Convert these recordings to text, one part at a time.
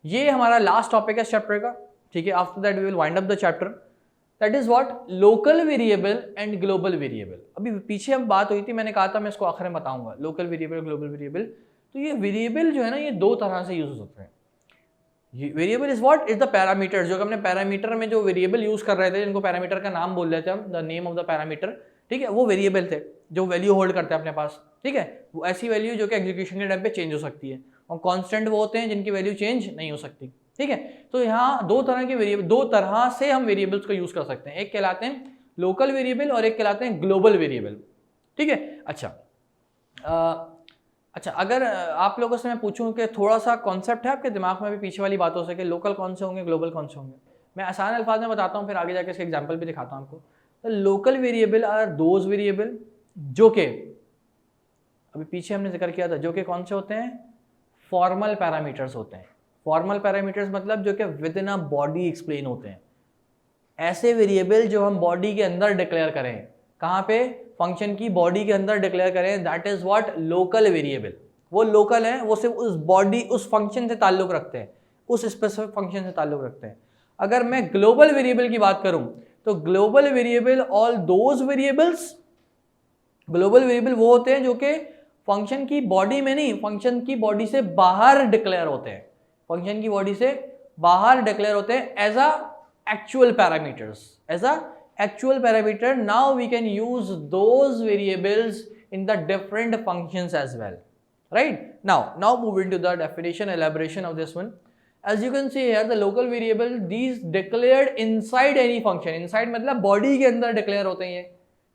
ये हमारा last topic है इस चैप्टर का, ठीक है। After that we will wind up the chapter, that is what local variable and global variable. अभी पीछे हम बात हुई थी, मैंने कहा था मैं इसको आखिर में बताऊंगा, लोकल वेरिएबल ग्लोबल वेरिएबल। तो ये वेरिएबल जो है ना, ये दो तरह से यूज होते हैं। Variable is what is the parameter, जो हमने पैरामीटर में जो वेरिएबल यूज कर रहे थे, जिनको पैरामीटर का नाम बोल रहे थे हम, the name of the parameter, ठीक है, वो वेरिएबल थे जो वैल्यू होल्ड करते हैं अपने पास, ठीक है। वो ऐसी वैल्यू जो कि एग्जीक्यूशन के टाइम पे चेंज हो सकती है, और कांस्टेंट वो होते हैं जिनकी वैल्यू चेंज नहीं हो सकती, ठीक है। तो यहाँ दो तरह के वेरिएबल, दो तरह से हम वेरिएबल्स को यूज कर सकते हैं, एक कहलाते हैं लोकल वेरिएबल और एक कहलाते हैं ग्लोबल वेरिएबल, ठीक है। अच्छा, अगर आप लोगों से मैं पूछूं कि थोड़ा सा कॉन्सेप्ट है आपके दिमाग में भी पीछे वाली बातों से कि लोकल कौन से होंगे, ग्लोबल कौन से होंगे, मैं आसान अल्फाज में बताता हूँ, फिर आगे जाके इसके एग्जांपल भी दिखाता हूँ आपको। तो local variable are those variable जो के अभी पीछे हमने जिक्र किया था, जो कि कौन से होते हैं, फॉर्मल पैरामीटर्स होते हैं। फॉर्मल पैरामीटर्स मतलब जो कि with in a body explain होते हैं, ऐसे वेरिएबल जो हम बॉडी के अंदर डिक्लेयर करें, कहाँ पे, फंक्शन की बॉडी के अंदर डिक्लेयर करें, that is what local variable. वो लोकल है, वो सिर्फ उस बॉडी, उस फंक्शन से ताल्लुक रखते हैं, उस स्पेसिफिक फंक्शन से ताल्लुक रखते हैं। अगर मैं ग्लोबल वेरिएबल की बात करूं तो global variable all those variables, global variable वो होते हैं जो कि फंक्शन की बॉडी में नहीं, फंक्शन की बॉडी से बाहर डिक्लेयर होते हैं, फंक्शन की बॉडी से बाहर डिक्लेयर होते हैं as a actual parameters, as a actual parameter. Now we can use those variables in the different functions as well, right? Now moving to the definition, elaboration of this one. As you can see here, the local variable, these declared inside any function, inside मतलब body के अंदर declare होते हैं ये,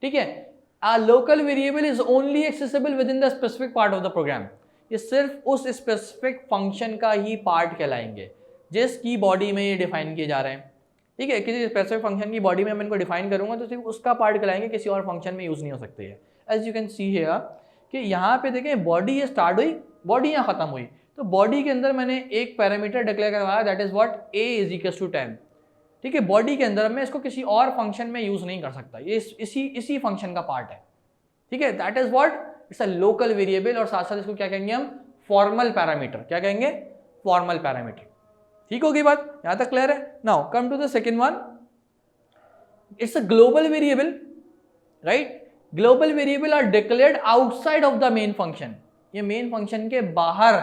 ठीक है। A local variable is only accessible within the specific part of the program. ये सिर्फ उस specific function का ही part कहलाएंगे जिसकी body में ये define किए जा रहे हैं, ठीक है। किसी स्पेसिफिक फंक्शन की बॉडी में मैं इनको डिफाइन करूंगा तो सिर्फ उसका पार्ट कहलाएंगे, किसी और फंक्शन में यूज नहीं हो सकते है। As you can see here कि यहाँ पे देखें बॉडी ये स्टार्ट हुई, बॉडी यहाँ खत्म हुई, तो बॉडी के अंदर मैंने एक पैरामीटर डिक्लेयर करवाया, that is what a is equal to 10, ठीक है। बॉडी के अंदर मैं इसको किसी और फंक्शन में यूज नहीं कर सकता, ये इसी फंक्शन का पार्ट है, ठीक है। That is what it's a local variable, और साथ साथ इसको क्या कहेंगे हम, फॉर्मल पैरामीटर। क्या कहेंगे, फॉर्मल पैरामीटर, ठीक होगी बात, यहां तक क्लियर है। Now come to the second one, it's a global variable, right. Global variable are declared outside of the main function, ये मेन फंक्शन के बाहर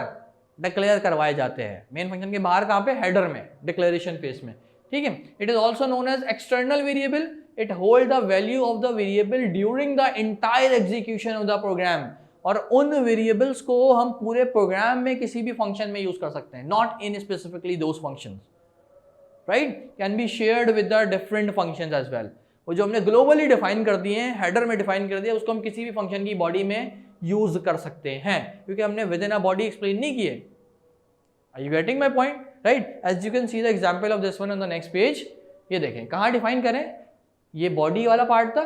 डिक्लेयर करवाए जाते हैं, मेन फंक्शन के बाहर, कहां पे, हेडर में, डिक्लेरेशन फेस में, ठीक है। It is also known as external variable, it hold the value of the variable during the entire execution of the program, और उन वेरिएबल्स को हम पूरे प्रोग्राम में किसी भी फंक्शन में यूज कर सकते हैं, not in specifically those functions, right, can be shared with the different functions as well. वो जो हमने ग्लोबली डिफाइन कर दिए हैं, हेडर में डिफाइन कर दिया, उसको हम किसी भी फंक्शन की बॉडी में यूज कर सकते हैं, क्योंकि हमने within a body explain नहीं किए। Are you getting my point, right. As you can see the example of this one on the next page. ये देखें कहाँ डिफाइन करें, ये बॉडी वाला पार्ट था,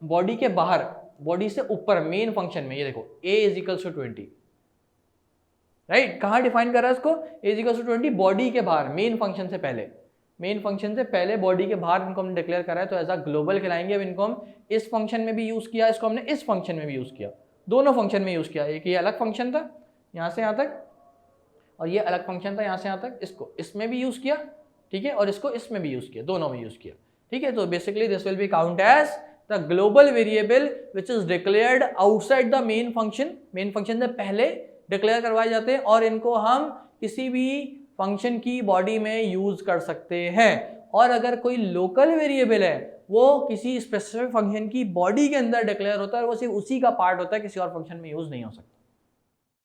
बॉडी के बाहर, बॉडी से ऊपर मेन फंक्शन में, ये देखो a is equals to 20, right. कहाँ डिफाइन कर रहा है इसको, a is equals to 20, body के बाहर, मेन फंक्शन से पहले, मेन फंक्शन से पहले बॉडी के बाहर इनको हमने डिक्लेयर करा है, तो एज अ ग्लोबल कहलाएंगे। अब इनको हम इस फंक्शन में भी यूज किया, इसको हमने इस फंक्शन में भी यूज किया, दोनों फंक्शन में यूज किया। एक ये अलग फंक्शन था यहाँ से यहाँ तक, और ये अलग फंक्शन था यहाँ से यहाँ तक, इसको इसमें भी यूज किया, ठीक है, और इसको इसमें भी यूज किया, दोनों में यूज किया, ठीक है। तो basically this will be count as the global variable which is declared outside the main function, main function से पहले डिक्लेयर करवाए जाते हैं, और इनको हम किसी भी फंक्शन की बॉडी में यूज कर सकते हैं। और अगर कोई लोकल वेरिएबल है, वो किसी स्पेसिफिक फंक्शन की बॉडी के अंदर डिक्लेयर होता है, और वो सिर्फ उसी का पार्ट होता है, किसी और फंक्शन में यूज नहीं हो सकता।